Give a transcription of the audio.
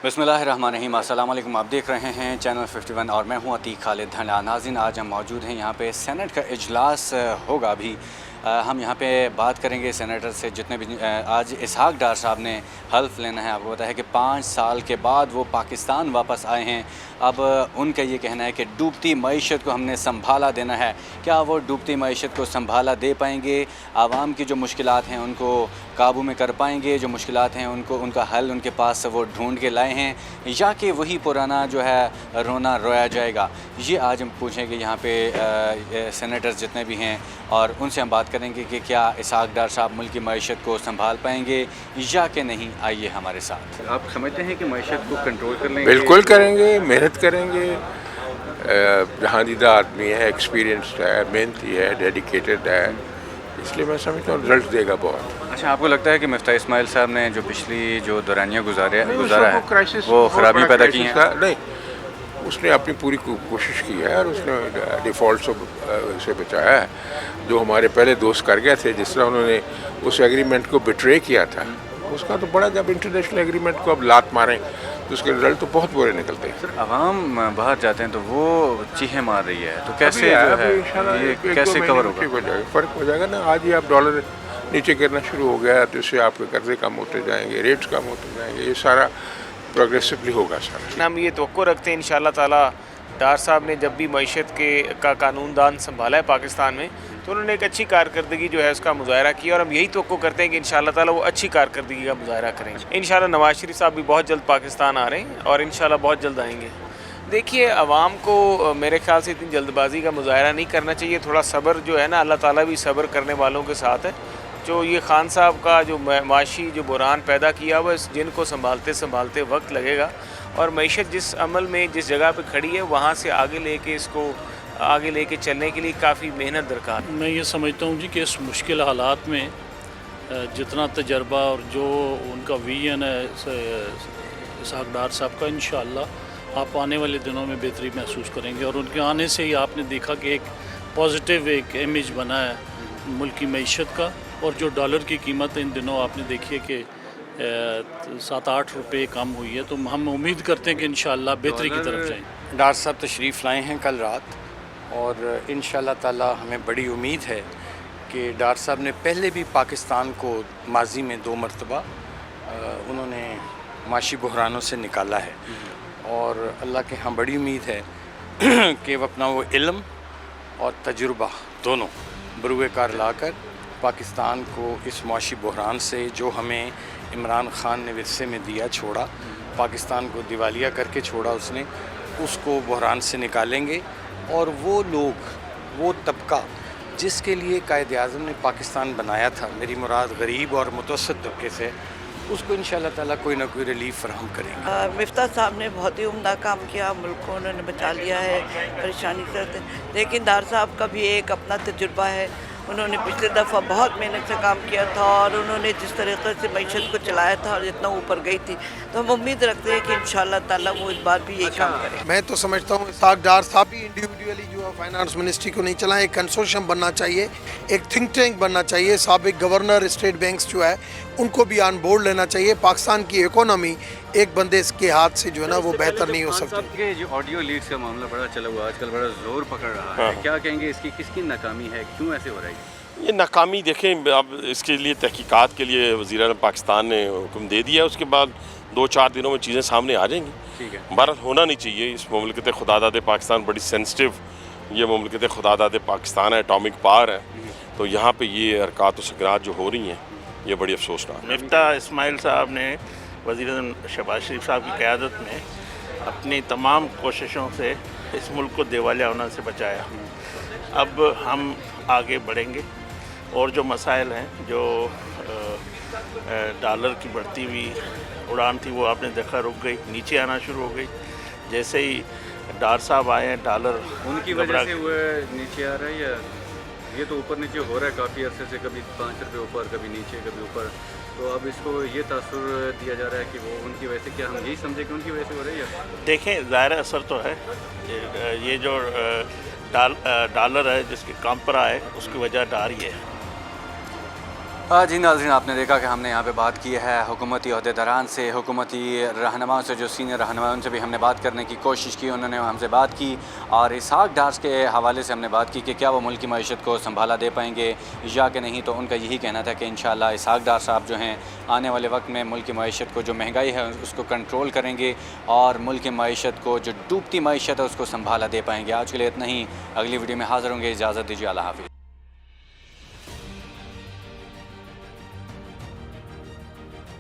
बिस्मिल्लाहिर्रहमानिर्रहीम। अस्सलाम वालेकुम। आप देख रहे हैं चैनल 51 और मैं हूं अतीक खालिद धंडा। नाज़रीन, आज हम मौजूद हैं यहाँ पे। सेनेट का इजलास होगा अभी। हम यहाँ पे बात करेंगे सेनेटर से जितने भी आज इसहाक डार साहब ने हल्फ लेना है। आपको पता है कि 5 साल के बाद वो पाकिस्तान वापस आए हैं। अब उनका ये कहना है कि डूबती मईशत को हमने संभाला देना है। क्या वो डूबती मईशत को संभाला दे पाएंगे? आवाम की जो मुश्किलात हैं उनको काबू में कर पाएंगे? जो मुश्किलात हैं उनको उनका हल उनके पास वो ढूंढ के लाए हैं, या कि वही पुराना जो है रोना रोया जाएगा? ये आज हम पूछेंगे यहाँ पे सेनेटर्स जितने भी हैं, और उनसे हम बात करेंगे कि क्या इसहाक डार साहब मुल्क की मईशत को संभाल पाएंगे या कि नहीं। आइए हमारे साथ। आप समझते हैं कि मईशत को कंट्रोल कर लेंगे? बिल्कुल करेंगे, मेहनत करेंगे। जहांदीदा आदमी है, एक्सपीरियंस्ड है, मेहनती है, डेडिकेटेड है, इसलिए मैं समझता हूँ रिजल्ट देगा बहुत। अच्छा, आपको लगता है कि मिफ्ता इस्माइल साहब ने जो पिछली जो दौरानिया गुजारा है वो ख़राबी पैदा की है? नहीं, उसने अपनी पूरी कोशिश की है और उसने डिफ़ॉल्ट से बचाया है। जो हमारे पहले दोस्त कर गए थे, जिस तरह उन्होंने उस एग्रीमेंट को बिट्रे किया था, उसका तो बड़ा, जब इंटरनेशनल एग्रीमेंट को अब लात मारें तो उसके रिजल्ट तो बहुत बुरे निकलते हैं। सर, आवाम बाहर जाते हैं तो वो चीखें मार रही है, तो कैसे जो है ये कैसे कवर होगा? फ़र्क हो जाएगा ना। आज ही आप डॉलर नीचे गिरना शुरू हो गया तो इससे आपके कर्जे कम होते जाएंगे, रेट्स कम होते जाएंगे, ये सारा प्रोग्रेसिवली होगा सारा। हम ये तवक्को रखते हैं इंशाअल्लाह ताला। डार साहब ने जब भी मईशत का कानूनदान संभाला है पाकिस्तान में, तो उन्होंने एक अच्छी कारकर्दगी जो है उसका मुज़ाहरा किया, और हम यही तवक्को करते हैं कि इंशाअल्लाह ताला वो अच्छी कारकर्दगी का मुज़ाहरा करेंगे। इंशाअल्लाह नवाज शरीफ साहब भी बहुत जल्द पाकिस्तान आ रहे हैं और इंशाअल्लाह बहुत जल्द आएंगे। देखिए, आवाम को मेरे ख्याल से इतनी जल्दबाजी का मुज़ाहरा नहीं करना चाहिए। थोड़ा सब्र जो है ना, अल्लाह ताला भी सब्र करने वालों के साथ है। जो ये खान साहब का जो माशी जो बुरान पैदा किया हुआ, इस जिनको संभालते संभालते वक्त लगेगा, और मईशत जिस अमल में जिस जगह पे खड़ी है वहाँ से आगे लेके इसको आगे लेके चलने के लिए काफ़ी मेहनत दरकार है। मैं ये समझता हूँ जी कि इस मुश्किल हालात में जितना तजर्बा और जो उनका विजन है इसहाक डार साहब का, इंशाअल्लाह आप आने वाले दिनों में बेहतरी महसूस करेंगे। और उनके आने से ही आपने देखा कि एक पॉजिटिव एक इमेज बना है मुल्क की मईशत का। और जो डॉलर की कीमत इन दिनों आपने देखी है कि 7-8 रुपये कम हुई है, तो हम उम्मीद करते हैं कि इंशाअल्लाह बेहतरी की तरफ जाएँ। डार साहब तशरीफ़ लाए हैं कल रात, और इंशाअल्लाह ताला हमें बड़ी उम्मीद है कि डार साहब ने पहले भी पाकिस्तान को माजी में 2 मरतबा उन्होंने माशी बहरानों से निकाला है, और अल्लाह के यहाँ बड़ी उम्मीद है कि वो अपना वो इल्म और तजुर्बा दोनों बरूए कार लाकर पाकिस्तान को इस माशी बहरान से, जो हमें इमरान ख़ान ने विरसे में दिया, छोड़ा, पाकिस्तान को दिवालिया करके छोड़ा उसने, उसको बहरान से निकालेंगे। और वो लोग, वो तबका जिसके लिए कायद-ए-आज़म ने पाकिस्तान बनाया था, मेरी मुराद गरीब और मुतवस्सित तबके से, उसको इंशाअल्लाह ताला कोई ना कोई रिलीफ फराहम करेंगे। मिफ्ता साहब ने बहुत ही उम्दा काम किया, मुल्क को उन्होंने बचा लिया है परेशानी से। लेकिन डार साहब का भी एक अपना तजुर्बा है। उन्होंने पिछले दफ़ा बहुत मेहनत से काम किया था, और उन्होंने जिस तरीक़े से मईशत को चलाया था और जितना ऊपर गई थी, तो हम उम्मीद रखते हैं कि इंशाअल्लाह ताला वो इस बार भी यही काम करें। मैं तो समझता हूँ इसहाक डार साहब भी इंडिविजुअली जो है फाइनेंस मिनिस्ट्री को नहीं चलाएं, एक कंसोर्शियम बनना चाहिए, एक थिंक टैंक बनना चाहिए। साबिक गवर्नर स्टेट बैंक्स जो है उनको भी ऑन बोर्ड लेना चाहिए। पाकिस्तान की इकोनॉमी एक बंदे के हाथ से जो है ना वो बेहतर नहीं हो सकती। के जो ऑडियो लीक्स का मामला बड़ा चला हुआ, आजकल बड़ा जोर पकड़ रहा है, क्या कहेंगे इसकी किसकी नाकामी है, क्यों ऐसे हो रहा है? ये नाकामी देखें, अब इसके लिए तहकीकात के लिए वज़ीर पाकिस्तान ने हुक्म दे दिया, उसके बाद 2-4 दिनों में चीज़ें सामने आ जाएंगी। ठीक है, बहरहाल होना नहीं चाहिए। इस मुमलिकत खुदादाद पाकिस्तान बड़ी सेंसिटिव, ये मुमलिकत खुदादाद पाकिस्तान है, एटॉमिक पावर है, तो यहाँ पे ये हरकत व सकरात जो हो रही हैं ये बड़ी अफसोसनाक है। मिफ्ता इस्माइल साहब ने वज़ीर शहबाज शरीफ साहब की क़यादत में अपनी तमाम कोशिशों से इस मुल्क को दिवालिया होने से बचाया। अब हम आगे बढ़ेंगे, और जो मसाइल हैं, जो डॉलर की बढ़ती हुई उड़ान थी, वो आपने देखा रुक गई, नीचे आना शुरू हो गई। जैसे ही डार साहब आए हैं, डॉलर उनकी वजह से वो नीचे आ रहा है, या ये तो ऊपर नीचे हो रहा है काफ़ी अरसे से, कभी 5 रुपये ऊपर, कभी नीचे, कभी ऊपर, तो अब इसको ये तासुर दिया जा रहा है कि वो उनकी वजह से, क्या हम यही समझे कि उनकी वजह से हो रही है? देखें, ज़ाहिर असर तो है। ये जो डॉलर है जिसकी कम पर आए, उसकी वजह डार ही है। جی ناظرین، آپ نے دیکھا کہ ہم نے یہاں پہ بات کی ہے حکومتی عہدیداران سے، حکومتی رہنماؤں سے، جو سینئر رہنما ان سے بھی ہم نے بات کرنے کی کوشش کی، انہوں نے ہم سے بات کی، اور اسحاق ڈار کے حوالے سے ہم نے بات کی کہ کیا وہ ملک کی معیشت کو سنبھالا دے پائیں گے یا کہ نہیں. تو ان کا یہی کہنا تھا کہ انشاءاللہ اسحاق ڈار صاحب جو ہیں آنے والے وقت میں ملک کی معیشت کو، جو مہنگائی ہے اس کو کنٹرول کریں گے، اور ملک کی معیشت کو، جو ڈوبتی معیشت ہے اس کو سنبھالا دے پائیں گے. آج کے لیے اتنا ہی، اگلی ویڈیو میں حاضر ہوں گے. اجازت دیجیے، اللہ حافظ.